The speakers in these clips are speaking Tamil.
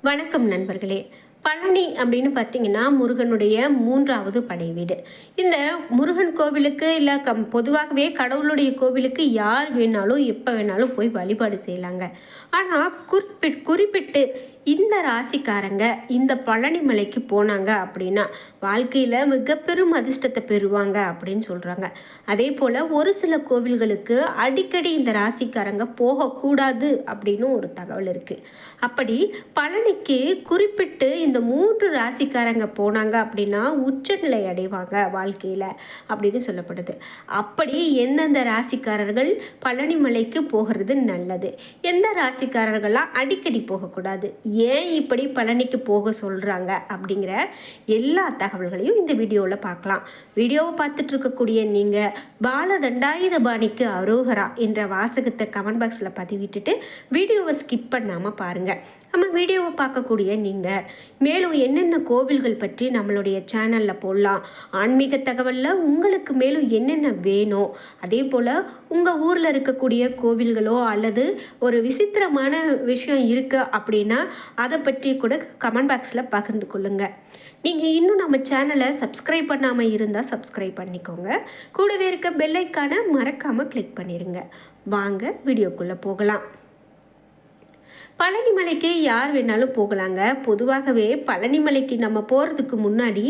வணக்கம் நண்பர்களே. பழனி அப்படின்னு பார்த்தீங்கன்னா முருகனுடைய மூன்றாவது படை வீடு. இந்த முருகன் கோவிலுக்கு இல்லை பொதுவாகவே கடவுளுடைய கோவிலுக்கு யார் வேணாலும் எப்போ வேணாலும் போய் வழிபாடு செய்யலாங்க. ஆனால் குறிப்பிட்டு இந்த ராசிக்காரங்க இந்த பழனி மலைக்கு போனாங்க அப்படின்னா வாழ்க்கையில் மிக பெரும் அதிர்ஷ்டத்தை பெறுவாங்க அப்படின்னு சொல்கிறாங்க. அதே போல் ஒரு சில கோவில்களுக்கு அடிக்கடி இந்த ராசிக்காரங்க போகக்கூடாது அப்படின்னு ஒரு தகவல் இருக்குது. அப்படி பழனிக்கு குறிப்பிட்டு இந்த 3 ராசிக்காரங்க போனாங்க அப்படின்னா உச்சநிலை அடைவாங்க வாழ்க்கையில் அப்படின்னு சொல்லப்படுது. அப்படி எந்தெந்த ராசிக்காரர்கள் பழனி மலைக்கு போகிறது நல்லது, எந்த ராசிக்காரர்கள்லாம் அடிக்கடி போகக்கூடாது, ஏன் இப்படி பழனிக்கு போக சொல்கிறாங்க அப்படிங்கிற எல்லா தகவல்களையும் இந்த வீடியோவில் பார்க்கலாம். வீடியோவை பார்த்துட்டு இருக்கக்கூடிய நீங்கள் பாலதண்டாயுத பாணிக்கு அரோகரா என்ற வாசகத்தை கமெண்ட் பாக்ஸில் பதிவிட்டுட்டு வீடியோவை ஸ்கிப் பண்ணாமல் பாருங்கள். நம்ம வீடியோவை பார்க்கக்கூடிய நீங்கள் மேலும் என்னென்ன கோவில்கள் பற்றி நம்மளுடைய சேனலில் போடலாம், ஆன்மீக தகவலில் உங்களுக்கு மேலும் என்னென்ன வேணும், அதே போல் உங்கள் ஊரில் இருக்கக்கூடிய கோவில்களோ அல்லது ஒரு விசித்திரமான விஷயம் இருக்குது அப்படின்னா அதை பற்றி கூட கமெண்ட் பாக்ஸில் பகிர்ந்து கொள்ளுங்கள். நீங்கள் இன்னும் நம்ம சேனலை சப்ஸ்கிரைப் பண்ணாமல் இருந்தால் சப்ஸ்கிரைப் பண்ணிக்கோங்க. கூடவே இருக்க பெல் ஐக்கானை மறக்காமல் கிளிக் பண்ணிடுங்க. வாங்க வீடியோக்குள்ளே போகலாம். பழனிமலைக்கு யார் வேணாலும் போகலாங்க. பொதுவாகவே பழனிமலைக்கு நம்ம போகிறதுக்கு முன்னாடி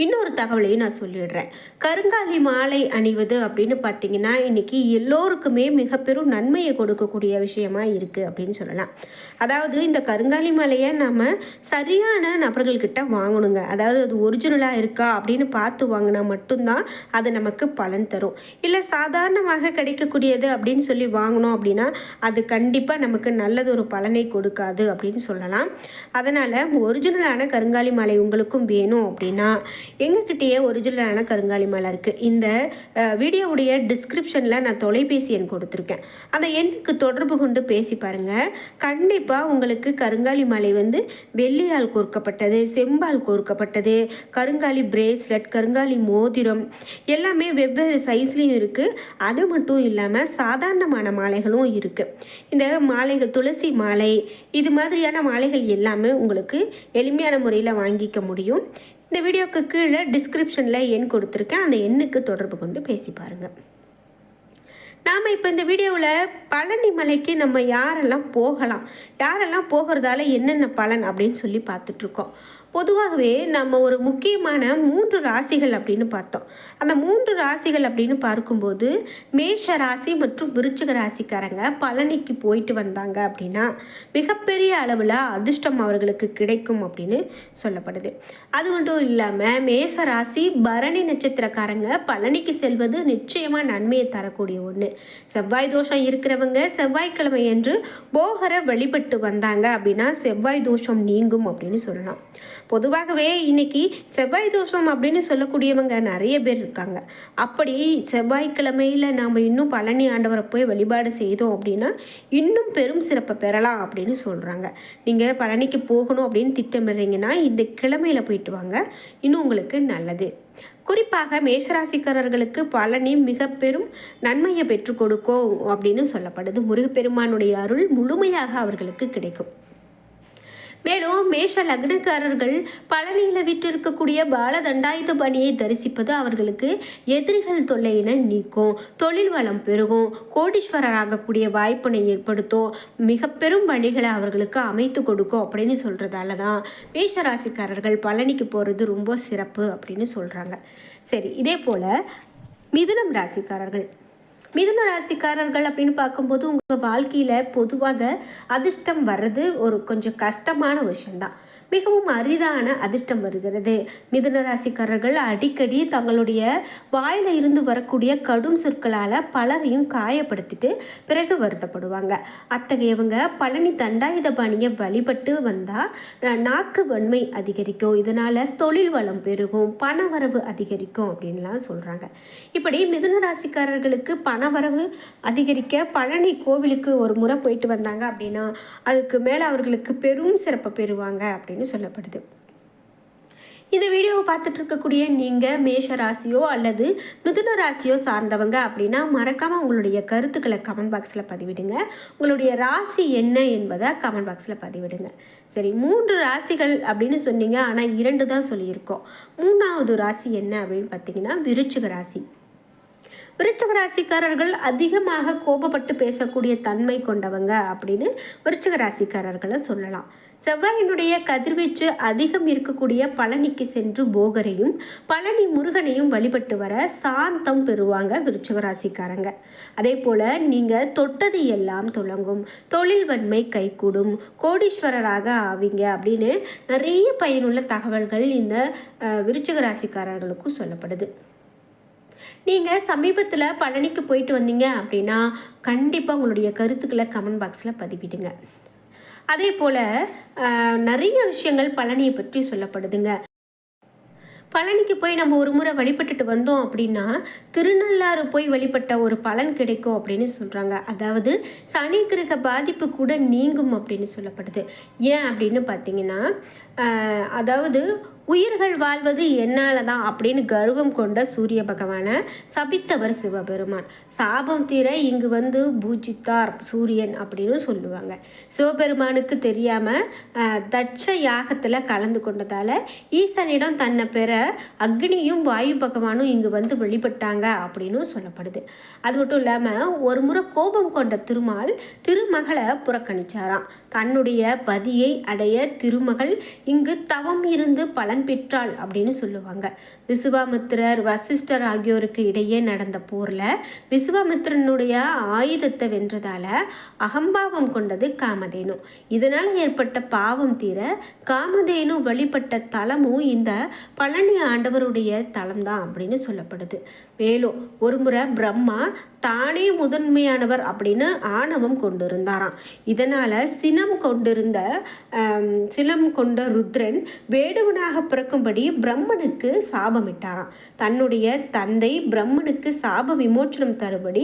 இன்னொரு தகவலையும் நான் சொல்லிடுறேன். கருங்காலி மாலை அணிவது அப்படின்னு பார்த்தீங்கன்னா இன்றைக்கி எல்லோருக்குமே மிக பெரும் நன்மையை கொடுக்கக்கூடிய விஷயமா இருக்குது அப்படின்னு சொல்லலாம். அதாவது இந்த கருங்காலி மாலையை நம்ம சரியான நபர்கள்கிட்ட வாங்கணுங்க. அதாவது அது ஒரிஜினலாக இருக்கா அப்படின்னு பார்த்து வாங்கினா மட்டும்தான் அது நமக்கு பலன் தரும். இல்லை சாதாரணமாக கிடைக்கக்கூடியது அப்படின்னு சொல்லி வாங்கினோம் அப்படின்னா அது கண்டிப்பாக நமக்கு நல்லது ஒரு பலனை கொடுக்காது அப்படின்னு சொல்லலாம். அதனால் ஒரிஜினலான கருங்காலி மாலை உங்களுக்கும் வேணும் அப்படின்னா எங்ககிட்டயே ஒரிஜினலான கருங்காலி மாலை இருக்குது. இந்த வீடியோவுடைய டிஸ்கிரிப்ஷனில் நான் தொலைபேசி எண் கொடுத்துருக்கேன். அந்த எண்ணுக்கு தொடர்பு கொண்டு பேசி பாருங்கள். கண்டிப்பாக உங்களுக்கு கருங்காலி மாலை வெள்ளியால் கோர்க்கப்பட்டது, செம்பால் கோர்க்கப்பட்டது, கருங்காலி பிரேஸ்லெட், கருங்காலி மோதிரம் எல்லாமே வெவ்வேறு சைஸ்லேயும் இருக்குது. அது மட்டும் இல்லாமல் சாதாரணமான மாலைகளும் இருக்குது. இந்த மாலைகள் துளசி மாலை இது மாதிரியான மாலைகள் எல்லாமே உங்களுக்கு எளிமையான முறையில் வாங்கிக்க முடியும். இந்த வீடியோக்கு கீழே டிஸ்கிரிப்ஷனில் எண் கொடுத்துருக்கேன். அந்த எண்ணுக்கு தொடர்பு கொண்டு பேசி பாருங்கள். நாம் இப்போ இந்த வீடியோவில் பழனி மலைக்கு நம்ம யாரெல்லாம் போகலாம், யாரெல்லாம் போகிறதால என்னென்ன பலன் அப்படின்னு சொல்லி பார்த்துட்ருக்கோம். பொதுவாகவே நம்ம ஒரு முக்கியமான 3 ராசிகள் அப்படின்னு பார்த்தோம். அந்த 3 ராசிகள் அப்படின்னு பார்க்கும்போது மேஷ ராசி மற்றும் விருச்சிக ராசிக்காரங்க பழனிக்கு போயிட்டு வந்தாங்க அப்படின்னா மிகப்பெரிய அளவில் அதிர்ஷ்டம் அவர்களுக்கு கிடைக்கும் அப்படின்னு சொல்லப்படுது. அது மட்டும் இல்லாமல் மேஷ ராசி பரணி நட்சத்திரக்காரங்க பழனிக்கு செல்வது நிச்சயமாக நன்மையை தரக்கூடிய ஒன்று. செவ்வாய் தோஷம் இருக்கிறவங்க செவ்வாய்க்கிழமை என்று போகரை வழிபட்டு வந்தாங்க அப்படின்னா செவ்வாய் தோஷம் நீங்கும் அப்படின்னு சொல்லலாம். பொதுவாகவே இன்னைக்கு செவ்வாய் தோஷம் அப்படின்னு சொல்லக்கூடியவங்க நிறைய பேர் இருக்காங்க. அப்படி செவ்வாய்க்கிழமையில் நாம் இன்னும் பழனி ஆண்டவரை போய் வழிபாடு செய்தோம் அப்படின்னா இன்னும் பெரும் சிறப்பை பெறலாம் அப்படின்னு சொல்கிறாங்க. நீங்கள் பழனிக்கு போகணும் அப்படின்னு திட்டமிடுறீங்கன்னா இந்த கிழமையில் போயிட்டு வாங்க, இன்னும் உங்களுக்கு நல்லது. குறிப்பாக மேஷராசிக்காரர்களுக்கு பழனி மிக பெரும் நன்மையை பெற்றுக் கொடுக்கும் அப்படின்னு சொல்லப்படுது. முருகப்பெருமானுடைய அருள் முழுமையாக அவர்களுக்கு கிடைக்கும். மேலும் மேஷ லக்னக்காரர்கள் பழனியில் விட்டிருக்கக்கூடிய பாலதண்டாயுத பணியை தரிசிப்பது அவர்களுக்கு எதிரிகள் தொல்லையினை நீக்கும், தொழில் வளம் பெருகும், கோடீஸ்வரர் ஆகக்கூடிய வாய்ப்பினை ஏற்படுத்தும், மிக பெரும் வழிகளை அவர்களுக்கு அமைத்து கொடுக்கும் அப்படின்னு சொல்கிறதால தான் மேஷராசிக்காரர்கள் பழனிக்கு போகிறது ரொம்ப சிறப்பு அப்படின்னு சொல்கிறாங்க. சரி, இதே போல் மிதுனம் ராசிக்காரர்கள் அப்படின்னு பார்க்கும்போது உங்கள் வாழ்க்கையில் பொதுவாக அதிர்ஷ்டம் வர்றது ஒரு கொஞ்சம் கஷ்டமான விஷயந்தான். மிகவும் அரிதான அதிர்ஷ்டம் வருகிறது. மிதுன ராசிக்காரர்கள் அடிக்கடி தங்களுடைய வாயில் இருந்து வரக்கூடிய கடும் சொற்களால் பலரையும் காயப்படுத்திட்டு பிறகு வருத்தப்படுவாங்க. அத்தகையவங்க பழனி தண்டாயுத பாணியை வழிபட்டு வந்தால் நாக்கு வன்மை அதிகரிக்கும், இதனால் தொழில் வளம் பெருகும், பணவரவு அதிகரிக்கும் அப்படின்லாம் சொல்கிறாங்க. இப்படி மிதுன ராசிக்காரர்களுக்கு பணவரவு அதிகரிக்க பழனி கோவிலுக்கு ஒரு முறை போயிட்டு வந்தாங்க அப்படின்னா அதுக்கு மேலே அவர்களுக்கு பெரும் சிறப்பை பெறுவாங்க அப்படின்னு சொல்லப்படுது. இந்த வீடியோவை பார்த்துட்டு இருக்கக்கூடிய நீங்கள் மேஷ ராசியோ அல்லது மிதுன ராசியோ சார்ந்தவங்க அப்படின்னா மறக்காமல் உங்களுடைய கருத்துக்களை கமெண்ட் பாக்ஸில் பதிவிடுங்க. உங்களுடைய ராசி என்ன என்பதை கமெண்ட் பாக்ஸில் பதிவிடுங்க. சரி, 3 ராசிகள் அப்படின்னு சொன்னீங்க, ஆனால் 2 தான் சொல்லியிருக்கோம். 3வது ராசி என்ன அப்படின்னு பார்த்தீங்கன்னா விருச்சிக ராசி. விருச்சிக ராசிக்காரர்கள் அதிகமாக கோபப்பட்டு பேசக்கூடிய தன்மை கொண்டவங்க அப்படின்னு விருச்சிக ராசிக்காரர்களை சொல்லலாம். செவ்வாயினுடைய கதிர்வீச்சு அதிகம் இருக்கக்கூடிய பழனிக்கு சென்று போகரையும் பழனி முருகனையும் வழிபட்டு வர சாந்தம் பெறுவாங்க விருச்சிக ராசிக்காரங்க. அதே போல் நீங்கள் தொட்டது எல்லாம் துலங்கும், தொழில் வன்மை கைகூடும், கோடீஸ்வரராக ஆவீங்க அப்படின்னு நிறைய பயனுள்ள தகவல்கள் இந்த விருச்சிக ராசிக்காரர்களுக்கும் சொல்லப்படுது. நீங்கள் சமீபத்தில் பழனிக்கு போயிட்டு வந்தீங்க அப்படின்னா கண்டிப்பாக உங்களுடைய கருத்துக்களை கமெண்ட் பாக்ஸில் பதிவிடுங்க. அதே போல் நிறைய விஷயங்கள் பழனியை பற்றி சொல்லப்படுதுங்க. பழனிக்கு போய் நம்ம ஒரு முறை வழிபட்டுட்டு வந்தோம் அப்படின்னா திருநள்ளாறு போய் வழிபட்ட ஒரு பலன் கிடைக்கும் அப்படின்னு சொல்கிறாங்க. அதாவது சனி கிரக பாதிப்பு கூட நீங்கும் அப்படின்னு சொல்லப்படுது. ஏன் அப்படின்னு பார்த்தீங்கன்னா, அதாவது உயிர்கள் வாழ்வது என்னால் தான் அப்படின்னு கர்வம் கொண்ட சூரிய பகவானை சபித்தவர் சிவபெருமான். சாபம் தீர இங்கு வந்து பூஜித்தார் சூரியன் அப்படின்னு சொல்லுவாங்க. சிவபெருமானுக்கு தெரியாமல் தட்ச யாகத்தில் கலந்து கொண்டதால் ஈசனிடம் தன்னை பெற அக்னியும் வாயு பகவானும் இங்கு வந்து வெளிப்பட்டாங்க அப்படின்னு சொல்லப்படுது. அது மட்டும் இல்லாமல் ஒரு முறை கோபம் கொண்ட திருமால் திருமகளை புறக்கணிச்சாராம். தன்னுடைய பதியை அடைய திருமகள் இங்கு தவம் இருந்து பலன் பெற்றாள் அப்படின்னு சொல்லுவாங்க. விசுவாமித்திரர் வசிஷ்டர் ஆகியோருக்கு இடையே நடந்த போரில் விசுவாமித்திரனுடைய ஆயுதத்தை வென்றதால அகம்பாவம் கொண்டது காமதேனு. இதனால் ஏற்பட்ட பாவம் தீர காமதேனு வழிபட்ட தலமும் இந்த பழனி ஆண்டவருடைய தலம் தான் அப்படின்னு சொல்லப்படுது. மேலும் ஒரு முறை பிரம்மா தானே முதன்மையானவர் அப்படின்னு ஆணவம் கொண்டிருந்தாராம். இதனால் சினம் கொண்ட ருத்ரன் வேடுவனாக பிறக்கும்படி பிரம்மனுக்கு சாபமிட்டாராம். தன்னுடைய தந்தை பிரம்மனுக்கு சாப விமோச்சனம் தரும்படி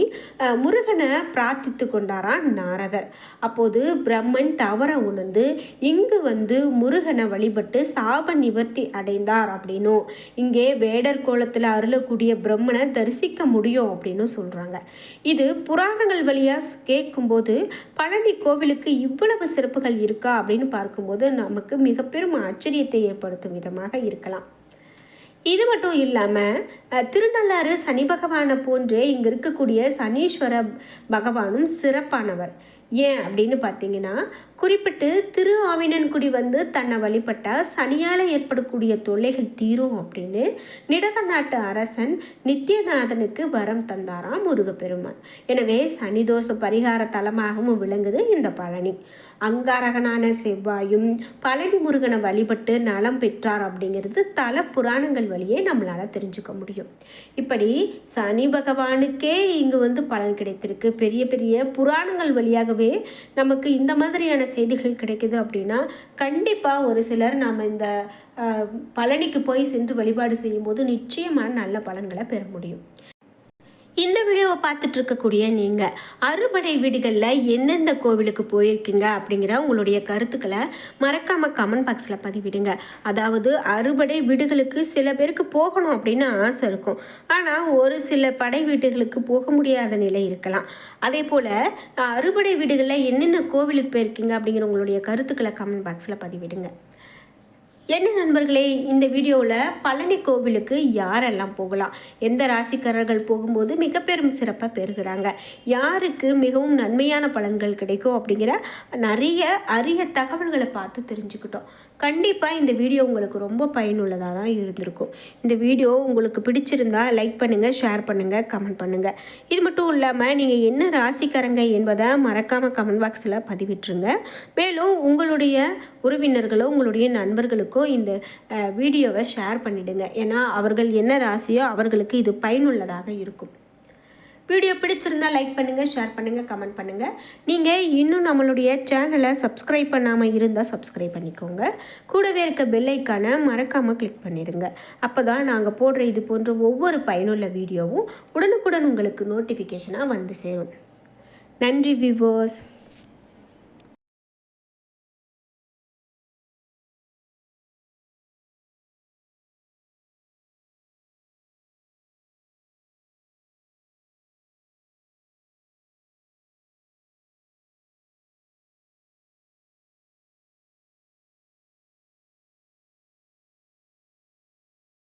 முருகனை பிரார்த்தித்து கொண்டாராம் நாரதர். அப்போது பிரம்மன் தவற உணர்ந்து இங்கு வந்து முருகனை வழிபட்டு சாப நிவர்த்தி அடைந்தார் அப்படின்னும் இங்கே வேடர் கோலத்தில் அருளக்கூடிய பிரம்மனை தரிசிக்க முடியும் அப்படின்னு சொல்கிறாங்க. இது புராணங்கள் வழியாக கேட்கும்போது பழனி கோவிலுக்கு இவ்வளவு சிறப்புகள் இருக்கா அப்படின்னு பார்க்கும்போது நமக்கு மிக பெரும் ஆச்சரியத்தை ஏற்படுத்தும் விதமாக இருக்கலாம். இது மட்டும் இல்லாமல் திருநள்ளாறு சனி பகவானை போன்றே இங்கே இருக்கக்கூடிய சனீஸ்வர பகவானும் சிறப்பானவர். ஏன் அப்படின்னு பார்த்தீங்கன்னா, குறிப்பிட்டு திரு ஆவினன்குடி வந்து தன்னை வழிபட்டால் சனியால் ஏற்படக்கூடிய தொல்லைகள் தீரும் அப்படின்னு நிடத நாட்டு அரசன் நித்யநாதனுக்கு வரம் தந்தாராம் முருகப்பெருமான். எனவே சனிதோஷ பரிகார தலமாகவும் விளங்குது இந்த பழனி. அங்காரகனான செவ்வாயும் பழனி முருகனை வழிபட்டு நலம் பெற்றார் அப்படிங்கிறது தல புராணங்கள் வழியே நம்மளால் தெரிஞ்சுக்க முடியும். இப்படி சனி பகவானுக்கே இங்கு வந்து பலன் கிடைத்திருக்கு. பெரிய பெரிய புராணங்கள் வழியாகவே நமக்கு இந்த மாதிரியான செய்திகள் கிடைக்குது அப்படின்னா கண்டிப்பாக ஒரு சிலர் நாம் இந்த பழனிக்கு போய் சென்று வழிபாடு செய்யும்போது நிச்சயமான நல்ல பலன்களை பெற முடியும். இந்த வீடியோவை பார்த்துட்டு இருக்கக்கூடிய நீங்கள் அறுபடை வீடுகளில் எந்தெந்த கோவிலுக்கு போயிருக்கீங்க அப்படிங்கிற உங்களுடைய கருத்துக்களை மறக்காமல் கமெண்ட் பாக்ஸில் பதிவிடுங்க. அதாவது அறுபடை வீடுகளுக்கு சில பேருக்கு போகணும் அப்படின்னு ஆசை இருக்கும், ஆனால் ஒரு சில படை வீடுகளுக்கு போக முடியாத நிலை இருக்கலாம். அதே போல் அறுபடை வீடுகளில் என்னென்ன கோவிலுக்கு போயிருக்கீங்க அப்படிங்கிற உங்களுடைய கருத்துக்களை கமெண்ட் பாக்ஸில் பதிவிடுங்க. என்ன நண்பர்களே, இந்த வீடியோவில் பழனி கோவிலுக்கு யாரெல்லாம் போகலாம், எந்த ராசிக்காரர்கள் போகும்போது மிக பெரும் சிறப்பாக பெறுகிறாங்க, யாருக்கு மிகவும் நன்மையான பலன்கள் கிடைக்கும் அப்படிங்கிற நிறைய அரிய தகவல்களை பார்த்து தெரிஞ்சுக்கிட்டோம். கண்டிப்பாக இந்த வீடியோ உங்களுக்கு ரொம்ப பயனுள்ளதாக தான் இருந்திருக்கும். இந்த வீடியோ உங்களுக்கு பிடிச்சிருந்தா லைக் பண்ணுங்கள், ஷேர் பண்ணுங்கள், கமெண்ட் பண்ணுங்கள். இது மட்டும் இல்லாமல் நீங்கள் என்ன ராசிக்காரங்க என்பதை மறக்காமல் கமெண்ட் பாக்ஸில் பதிவிட்டுருங்க. மேலும் உங்களுடைய உறவினர்களோ உங்களுடைய நண்பர்களுக்கோ இந்த வீடியோவை ஷேர் பண்ணிவிடுங்க. ஏன்னா அவர்கள் என்ன ராசியோ அவர்களுக்கு இது பயனுள்ளதாக இருக்கும். வீடியோ பிடிச்சிருந்தால் லைக் பண்ணுங்கள், ஷேர் பண்ணுங்கள், கமெண்ட் பண்ணுங்கள். நீங்கள் இன்னும் நம்மளுடைய சேனலை சப்ஸ்கிரைப் பண்ணாமல் இருந்தால் சப்ஸ்கிரைப் பண்ணிக்கோங்க. கூடவே இருக்க பெல் ஐக்கானை மறக்காமல் கிளிக் பண்ணிடுங்க. அப்போ தான் நாங்கள் போடுற இது போன்ற ஒவ்வொரு பயனுள்ள வீடியோவும் உடனுக்குடன் உங்களுக்கு நோட்டிஃபிகேஷனாக வந்து சேரும். நன்றி வியூவர்ஸ்.